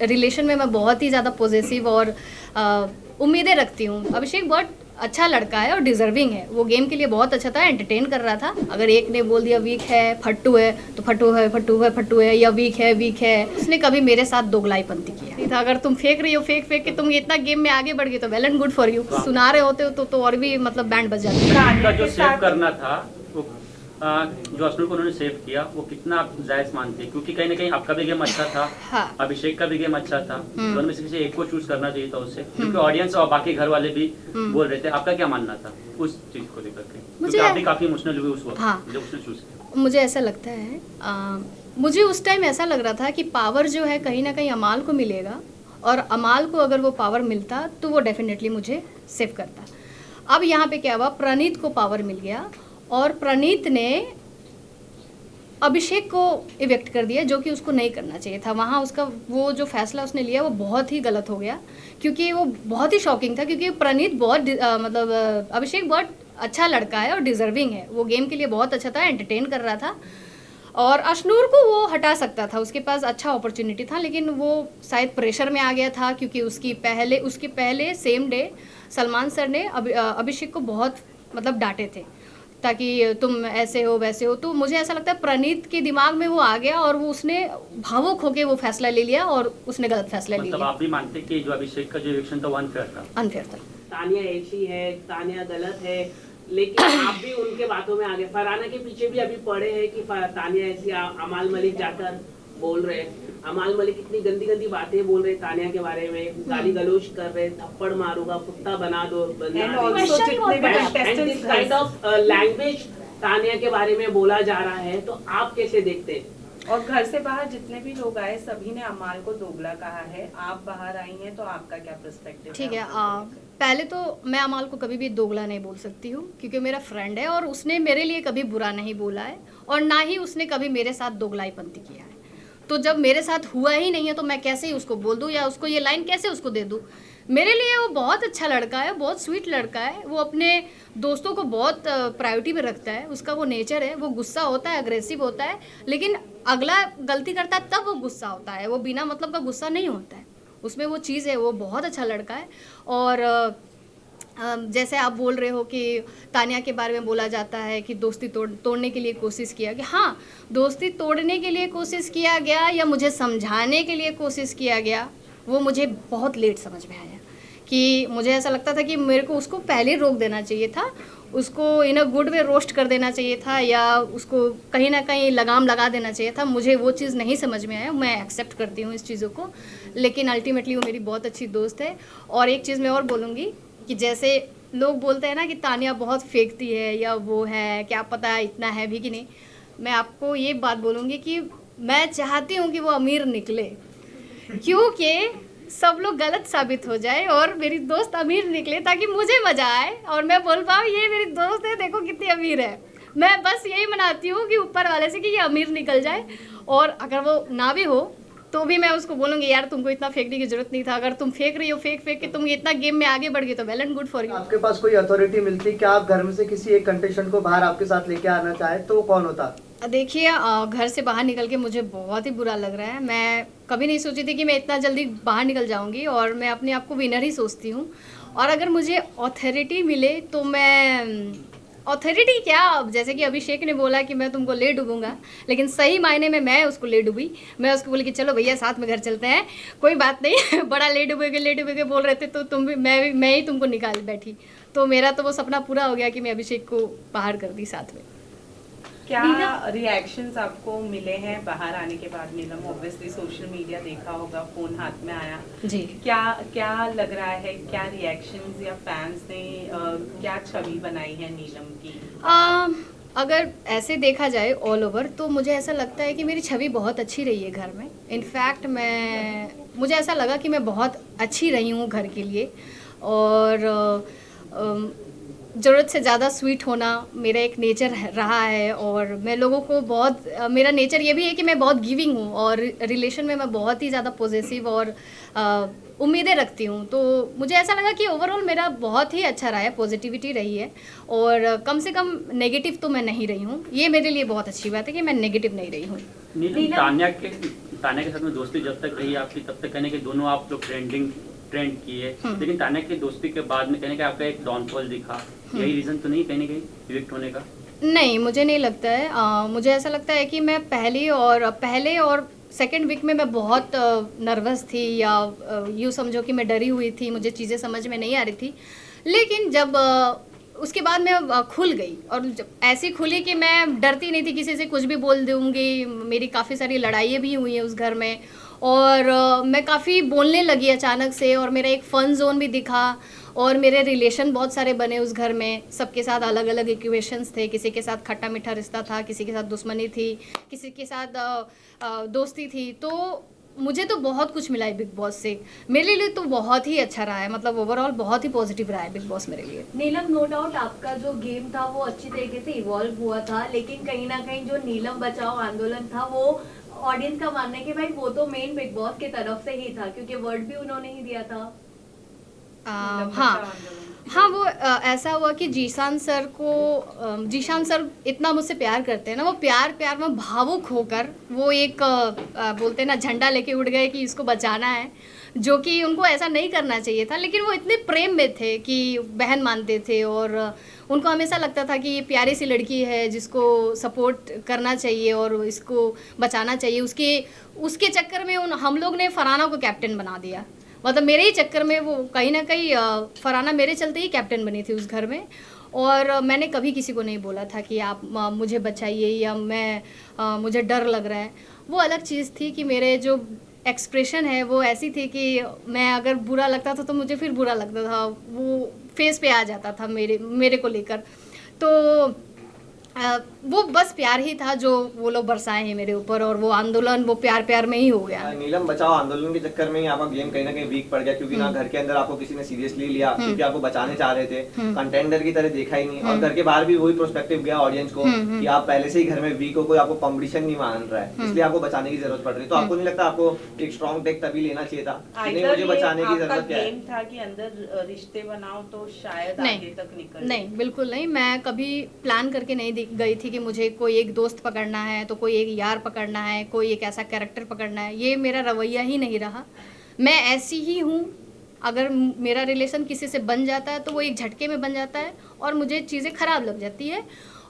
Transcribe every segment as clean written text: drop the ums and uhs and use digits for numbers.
Relation में मैं बहुत ही ज़्यादा पॉजिटिव और उम्मीदें रखती हूँ। अभिषेक बहुत अच्छा लड़का है और डिजर्विंग है। वो गेम के लिए बहुत अच्छा था, एंटरटेन कर रहा था। अगर एक ने बोल दिया वीक है, फट्टू है, तो फट्टू है या वीक है। उसने कभी मेरे साथ दोगलाईपंती किया नहीं था। अगर तुम फेंक रही हो फेंक के तुम इतना गेम में आगे बढ़ गए तो well and good for you. सुना रहे होते हो तो और भी मतलब बैंड बज जाती है। जो सेव करना था वो जो अश्नूर को उन्होंने सेव किया वो कितना आप जायज मानते हैं? क्योंकि कहीं ना कहीं आपका भी गेम अच्छा था, हाँ। अभिषेक का भी गेम अच्छा था, दोनों में से किसी एक को चूज करना चाहिए था उससे, क्योंकि ऑडियंस और बाकी घर वाले भी बोल रहे थे। आपका क्या मानना था उस चीज को लेकर के? क्योंकि आप भी काफी इमोशनल हुए उस वक्त। हाँ। जब उसने चूज किया। मुझे ऐसा लगता है मुझे उस टाइम ऐसा लग रहा था कि पावर जो है कहीं ना कहीं अमाल को मिलेगा, और अमाल को अगर वो पावर मिलता तो वो डेफिनेटली मुझे सेव करता। अब यहाँ पे क्या हुआ, प्रणीत को पावर मिल गया और प्रणीत ने अभिषेक को इवेक्ट कर दिया, जो कि उसको नहीं करना चाहिए था। वहाँ उसका वो जो फैसला उसने लिया वो बहुत ही गलत हो गया, क्योंकि वो बहुत ही शॉकिंग था। क्योंकि प्रणीत बहुत अभिषेक बहुत अच्छा लड़का है और डिजर्विंग है। वो गेम के लिए बहुत अच्छा था, एंटरटेन कर रहा था, और अश्नूर को वो हटा सकता था, उसके पास अच्छा अपॉर्चुनिटी था, लेकिन वो शायद प्रेशर में आ गया था। क्योंकि उसके पहले सेम डे सलमान सर ने अभिषेक को बहुत मतलब डांटे थे, ताकि तुम ऐसे हो वैसे हो। तो मुझे ऐसा लगता है प्रणीत के दिमाग में वो आ गया और वो उसने भावुक होकर वो फैसला ले लिया और उसने गलत फैसला ले लिया। आप भी मानते कि जो अभिषेक का जो इलेक्शन था वो अनफेयर था? तानिया ऐसी है, तानिया गलत है, लेकिन आप भी उनके बातों में आगे फरहाना के पीछे भी अभी पड़े हैं कि तानिया ऐसी। अमाल मलिक जाकर बोल रहे हैं, अमाल मलिक इतनी गंदी गंदी बातें बोल रहे तानिया के बारे में, गाली गलोच कर रहे, थप्पड़ मारूंगा, कुत्ता बना दो, काइंड ऑफ लैंग्वेज तानिया के बारे में बोला जा रहा है। तो आप कैसे देखते हैं? और घर से बाहर जितने भी लोग आए सभी ने अमाल को दोगला कहा है। आप बाहर आई हैं तो आपका क्या पर्सपेक्टिव है? ठीक है, पहले तो मैं अमाल को कभी भी दोगला नहीं बोल सकती हूँ, क्योंकि मेरा फ्रेंड है और उसने मेरे लिए कभी बुरा नहीं बोला है, और ना ही उसने कभी मेरे साथ दोगलाईपंती किया है। तो जब मेरे साथ हुआ ही नहीं है तो मैं कैसे ही उसको बोल दूँ, या उसको ये लाइन कैसे उसको दे दूँ? मेरे लिए वो बहुत अच्छा लड़का है, बहुत स्वीट लड़का है। वो अपने दोस्तों को बहुत प्रायोरिटी में रखता है, उसका वो नेचर है। वो गुस्सा होता है, अग्रेसिव होता है, लेकिन अगला गलती करता है तब वो गुस्सा होता है। वो बिना मतलब का गुस्सा नहीं होता है, उसमें वो चीज़ है। वो बहुत अच्छा लड़का है। और जैसे आप बोल रहे हो कि तानिया के बारे में बोला जाता है कि दोस्ती तोड़ने के लिए कोशिश किया गया। हाँ, दोस्ती तोड़ने के लिए कोशिश किया गया या मुझे समझाने के लिए कोशिश किया गया, वो मुझे बहुत लेट समझ में आया। कि मुझे ऐसा लगता था कि मेरे को उसको पहले रोक देना चाहिए था, उसको इन अ गुड वे रोस्ट कर देना चाहिए था, या उसको कहीं ना कहीं लगाम लगा देना चाहिए था। मुझे वो चीज़ नहीं समझ में आया। मैं एक्सेप्ट करती हूँ इस चीज़ों को, लेकिन अल्टीमेटली वो मेरी बहुत अच्छी दोस्त है। और एक चीज़ मैं और बोलूँगी कि जैसे लोग बोलते हैं ना कि तानिया बहुत फेंकती है या वो है, क्या पता इतना है भी कि नहीं। मैं आपको ये बात बोलूँगी कि मैं चाहती हूँ कि वो अमीर निकले, क्योंकि सब लोग गलत साबित हो जाए और मेरी दोस्त अमीर निकले, ताकि मुझे मज़ा आए और मैं बोल पाऊँ ये मेरी दोस्त है, देखो कितनी अमीर है। मैं बस यही मनाती हूँ कि ऊपर वाले से कि ये अमीर निकल जाए, और अगर वो ना भी हो तो भी मैं उसको बोलूँगी यार तुमको इतना फेंकने की जरूरत नहीं था। अगर तुम फेंक रही हो फेंक के तुम इतना गेम में आगे बढ़ गई तो well and good for you. आपके पास कोई अथॉरिटी मिलती कि आप घर में से किसी एक कंटेस्टेंट को बाहर आपके साथ लेके आना चाहे तो कौन होता? देखिए, घर से बाहर निकल के मुझे बहुत ही बुरा लग रहा है। मैं कभी नहीं सोची थी कि मैं इतना जल्दी बाहर निकल जाऊंगी, और मैं अपने आप को विनर ही सोचती हूँ। और अगर मुझे अथॉरिटी मिले तो मैं अथॉरिटी क्या, जैसे कि अभिषेक ने बोला कि मैं तुमको ले डूबूंगा, लेकिन सही मायने में मैं उसको ले डूबी। मैं उसको बोली कि चलो भैया साथ में घर चलते हैं, कोई बात नहीं बड़ा ले डूबेगे बोल रहे थे तो तुम भी मैं ही तुमको निकाल बैठी। तो मेरा तो वो सपना पूरा हो गया कि मैं अभिषेक को बाहर कर दी साथ में। क्या रिएक्शंस आपको मिले हैं बाहर आने के बाद? नीलम, ऑब्वियसली सोशल मीडिया देखा होगा, फोन हाथ में आया जी। क्या लग रहा है, क्या रिएक्शंस या फैंस ने क्या छवि बनाई है नीलम की? अगर ऐसे देखा जाए ऑल ओवर तो मुझे ऐसा लगता है कि मेरी छवि बहुत अच्छी रही है घर में। इनफैक्ट मुझे ऐसा लगा कि मैं बहुत अच्छी रही हूँ घर के लिए, और ज़रूरत से ज़्यादा स्वीट होना मेरा एक नेचर रहा है। और मैं लोगों को बहुत, मेरा नेचर ये भी है कि मैं बहुत गिविंग हूँ, और रिलेशन में मैं बहुत ही ज़्यादा पॉजिटिव और उम्मीदें रखती हूँ। तो मुझे ऐसा लगा कि ओवरऑल मेरा बहुत ही अच्छा रहा है, पॉजिटिविटी रही है, और कम से कम नेगेटिव तो मैं नहीं रही हूँ। ये मेरे लिए बहुत अच्छी बात है कि मैं नेगेटिव नहीं रही हूँ। तानिया के तान्या के साथ में दोस्ती जब तक रही आपकी तब तक कहने के दोनों आप लोग ट्रेंड किए, लेकिन तान्या की दोस्ती के बाद में कहने का आपका एक डाउनफॉल दिखा, यही रीजन तो नहीं कहीं इविक्ट होने का? नहीं, मुझे नहीं लगता है। मुझे ऐसा लगता है कि मैं पहले और सेकेंड वीक में मैं बहुत नर्वस थी, या यूँ समझो कि मैं डरी हुई थी, मुझे चीज़ें समझ में नहीं आ रही थी। लेकिन जब उसके बाद मैं खुल गई, और जब ऐसी खुली कि मैं डरती नहीं थी किसी से, कुछ भी बोल दूँगी। मेरी काफ़ी सारी लड़ाइयाँ भी हुई हैं उस घर में, और मैं काफ़ी बोलने लगी अचानक से, और मेरा एक फ़न जोन भी दिखा, और मेरे रिलेशन बहुत सारे बने उस घर में। सबके साथ अलग अलग इक्वेशंस थे, किसी के साथ खट्टा मीठा रिश्ता था, किसी के साथ दुश्मनी थी, किसी के साथ दोस्ती थी। तो मुझे तो बहुत कुछ मिला है बिग बॉस से। मेरे लिए तो बहुत ही अच्छा रहा है, मतलब ओवरऑल बहुत ही पॉजिटिव रहा है बिग बॉस मेरे लिए। नीलम, नो डाउट आपका जो गेम था वो अच्छी तरीके से इवॉल्व हुआ था, लेकिन कहीं ना कहीं जो नीलम बचाओ आंदोलन था वो ऑडियंस का मानना है कि भाई वो तो मेन बिग बॉस की तरफ से ही था, क्योंकि वर्ड भी उन्होंने ही दिया था। हाँ, वो ऐसा हुआ कि जीशान सर इतना मुझसे प्यार करते हैं ना, वो प्यार में भावुक होकर वो एक बोलते हैं ना झंडा लेके उड़ गए कि इसको बचाना है, जो कि उनको ऐसा नहीं करना चाहिए था। लेकिन वो इतने प्रेम में थे कि बहन मानते थे, और उनको हमेशा लगता था कि ये प्यारी सी लड़की है जिसको सपोर्ट करना चाहिए और इसको बचाना चाहिए। उसके चक्कर में हम लोग ने फरहाना को कैप्टन बना दिया। मतलब मेरे ही चक्कर में वो कहीं ना कहीं फरहाना मेरे चलते ही कैप्टन बनी थी उस घर में। और मैंने कभी किसी को नहीं बोला था कि आप मुझे बचाइए, या मुझे डर लग रहा है। वो अलग चीज़ थी कि मेरे जो एक्सप्रेशन है वो ऐसी थी कि मैं अगर बुरा लगता था तो मुझे फिर बुरा लगता था, वो फेस पे आ जाता था मेरे को लेकर। तो वो बस प्यार ही था जो वो लोग बरसाए हैं मेरे ऊपर, और वो आंदोलन वो प्यार में ही हो गया। नीलम बचाओ आंदोलन के चक्कर में ही आपका गेम कहीं ना कहीं वीक पड़ गया, क्योंकि ना घर के अंदर आपको किसी ने सीरियसली लिया, क्योंकि आपको बचाने चाह रहे थे, कंटेंडर की तरह देखा ही नहीं, और घर के बाहर भी वही प्रोस्पेक्टिव गया ऑडियंस को कि आप पहले से ही घर में वीक हो, कोई आपको कॉम्पिटिशन नहीं मान रहा है, इसलिए आपको बचाने की जरूरत पड़ रही है। तो आपको नहीं लगता आपको एक स्ट्रॉन्ग टेक तभी लेना चाहिए था कि नहीं मुझे बचाने की जरूरत क्या है? गेम था कि अंदर रिश्ते बनाओ तो शायद आगे तक निकल। नहीं, बिल्कुल नहीं। मैं कभी प्लान करके नहीं गई थी कि मुझे कोई एक दोस्त पकड़ना है तो कोई एक यार पकड़ना है, कोई एक ऐसा कैरेक्टर पकड़ना है। ये मेरा रवैया ही नहीं रहा। मैं ऐसी ही हूँ। अगर मेरा रिलेशन किसी से बन जाता है तो वो एक झटके में बन जाता है और मुझे चीज़ें ख़राब लग जाती है।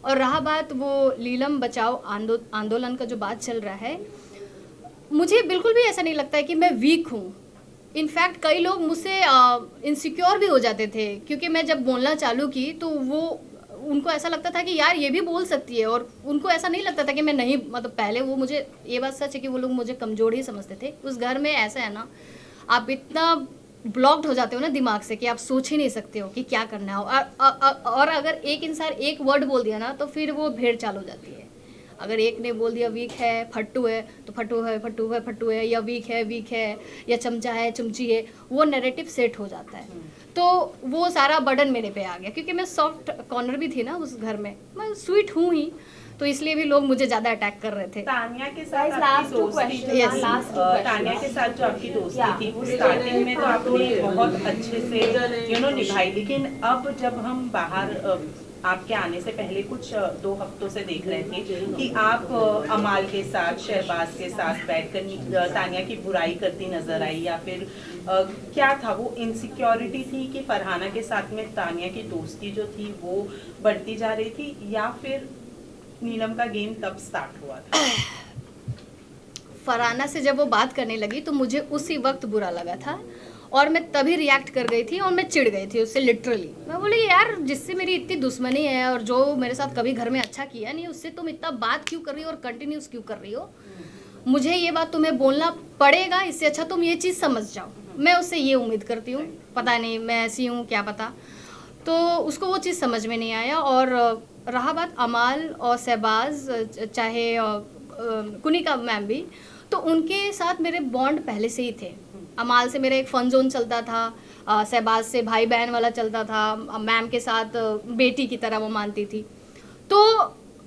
और रहा बात वो नीलम बचाओ आंदोलन का जो बात चल रहा है, मुझे बिल्कुल भी ऐसा नहीं लगता है कि मैं वीक हूँ। इनफैक्ट कई लोग मुझसे इनसिक्योर भी हो जाते थे, क्योंकि मैं जब बोलना चालू की तो उनको ऐसा लगता था कि यार ये भी बोल सकती है, और उनको ऐसा नहीं लगता था कि मैं नहीं, मतलब पहले वो मुझे, ये बात सच है कि वो लोग मुझे कमज़ोर ही समझते थे। उस घर में ऐसा है ना, आप इतना ब्लॉक्ड हो जाते हो ना दिमाग से कि आप सोच ही नहीं सकते हो कि क्या करना है। और अगर एक इंसान एक वर्ड बोल दिया ना तो फिर वो भेड़ चाल हो जाती है। अगर एक ने बोल दिया वीक है, फट्टू है, तो फट्टू है, या वीक है, या चमचा है, चमची है, वो नैरेटिव सेट हो जाता है। तो वो सारा बर्डन मेरे पे आ गया, क्योंकि मैं सॉफ्ट कॉर्नर भी थी ना उस घर में, मैं स्वीट हूँ ही, तो इसलिए भी लोग मुझे ज़्यादा अटैक कर रहे थे। तान्या के साथ Guys, आपकी last two दोस्ती questions. Yes. Last two questions. Tanya के साथ जो आपकी दोस्ती थी वो स्टार्टिंग में तो आपने बहुत अच्छे से निभाई, लेकिन अब जब हम बाहर आपके आने से पहले कुछ 2 हफ्तों से देख रहे थे कि आप अमाल के साथ, शहबाज के साथ बैठकर तान्या की बुराई करती नजर आई, या फिर क्या था वो इनसिक्योरिटी थी कि फरहाना के साथ में तान्या की दोस्ती जो थी वो बढ़ती जा रही थी, या फिर नीलम का गेम तब स्टार्ट हुआ था? फरहाना से जब वो बात करने लगी तो मुझे उसी वक्त बुरा लगा था, और मैं तभी रिएक्ट कर गई थी और मैं चिढ़ गई थी उससे लिटरली। मैं बोली यार, जिससे मेरी इतनी दुश्मनी है और जो मेरे साथ कभी घर में अच्छा किया नहीं, उससे तुम इतना बात क्यों कर रही हो और कंटिन्यूस क्यों कर रही हो? मुझे ये बात तुम्हें बोलना पड़ेगा, इससे अच्छा तुम ये चीज़ समझ जाओ। मैं उससे ये उम्मीद करती हूँ, पता नहीं मैं ऐसी हूँ क्या पता। तो उसको वो चीज़ समझ में नहीं आया। और रहा बात अमाल और शहबाज, चाहे कुनिका मैम भी, तो उनके साथ मेरे बॉन्ड पहले से ही थे। अमाल से मेरा एक फ़न जोन चलता था, शहबाज से भाई बहन वाला चलता था, मैम के साथ बेटी की तरह वो मानती थी। तो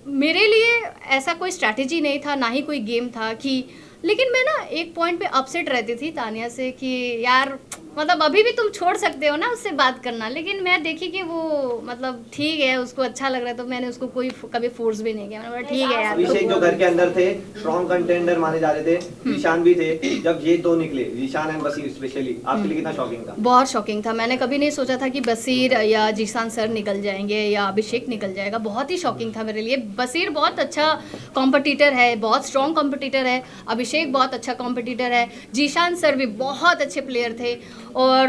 मेरे लिए ऐसा कोई स्ट्रैटेजी नहीं था, ना ही कोई गेम था कि, लेकिन मैं ना एक पॉइंट पे अपसेट रहती थी तान्या से कि यार मतलब अभी भी तुम छोड़ सकते हो ना उससे बात करना, लेकिन मैं देखी कि वो मतलब ठीक है, उसको अच्छा लग रहा है, तो मैंने उसको कोई कभी फोर्स भी नहीं किया। मैंने बोला ठीक है यार। अभिषेक जो घर के अंदर थे स्ट्रॉन्ग कंटेंडर माने जा रहे थे, जीशान भी थे, जब ये दो निकले जीशान एंड बसीर स्पेशली, आपके लिए कितना शॉकिंग था? बहुत शॉकिंग था। मैंने कभी नहीं सोचा था कि बसीर या जीशान सर निकल जाएंगे या अभिषेक निकल जाएगा। बहुत ही शॉकिंग था मेरे लिए। बसीर बहुत अच्छा कॉम्पिटिटर है, बहुत स्ट्रॉन्ग कॉम्पिटिटर है। अभिषेक बहुत अच्छा कॉम्पिटिटर है। जीशान सर भी बहुत अच्छे प्लेयर थे, और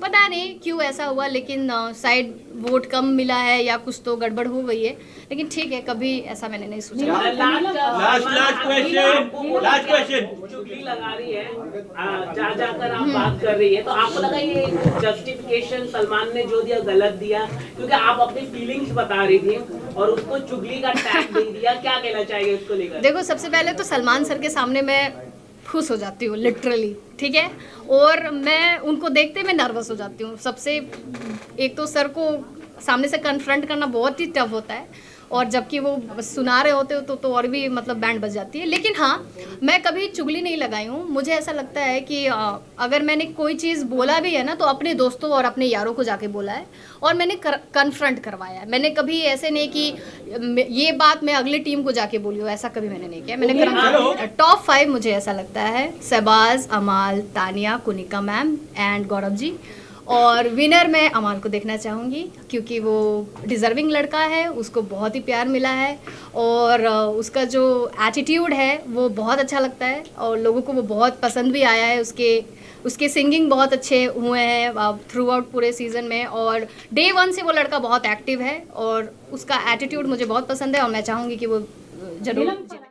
पता नहीं क्यों ऐसा हुआ, लेकिन शायद वोट कम मिला है या कुछ तो गड़बड़ हो गई है, लेकिन ठीक है, कभी ऐसा मैंने नहीं सोचा। Last question. चुगली लगा रही है, जा जाकर आप बात कर रही है, तो आपको लगा ये जस्टिफिकेशन सलमान ने जो दिया गलत दिया, क्योंकि आप अपनी फीलिंग्स बता रही थी और उसको चुगली का टैग दे दिया, क्या कहना चाहिए उसको लेकर? देखो, सबसे पहले तो सलमान सर के सामने मैं खुश हो जाती हूँ लिटरली, ठीक है, और मैं उनको देखते मैं नर्वस हो जाती हूँ। सबसे एक तो सर को सामने से कन्फ्रंट करना बहुत ही टफ होता है, और जबकि वो सुना रहे होते हो तो और भी मतलब बैंड बज जाती है। लेकिन हाँ, मैं कभी चुगली नहीं लगाई हूँ। मुझे ऐसा लगता है कि अगर मैंने कोई चीज़ बोला भी है ना, तो अपने दोस्तों और अपने यारों को जाके बोला है, और मैंने कन्फ्रंट करवाया है। मैंने कभी ऐसे नहीं कि ये बात मैं अगली टीम को जाके बोली हूँ, ऐसा कभी मैंने नहीं किया। मैंने टॉप 5 मुझे ऐसा लगता है शहबाज, अमाल, तानिया, कुनिका मैम एंड गौरव जी, और विनर मैं अमाल को देखना चाहूँगी, क्योंकि वो डिज़र्विंग लड़का है, उसको बहुत ही प्यार मिला है, और उसका जो एटीट्यूड है वो बहुत अच्छा लगता है, और लोगों को वो बहुत पसंद भी आया है। उसके सिंगिंग बहुत अच्छे हुए हैं थ्रू आउट पूरे सीज़न में, और डे 1 से वो लड़का बहुत एक्टिव है, और उसका एटीट्यूड मुझे बहुत पसंद है, और मैं चाहूँगी कि वो जरूर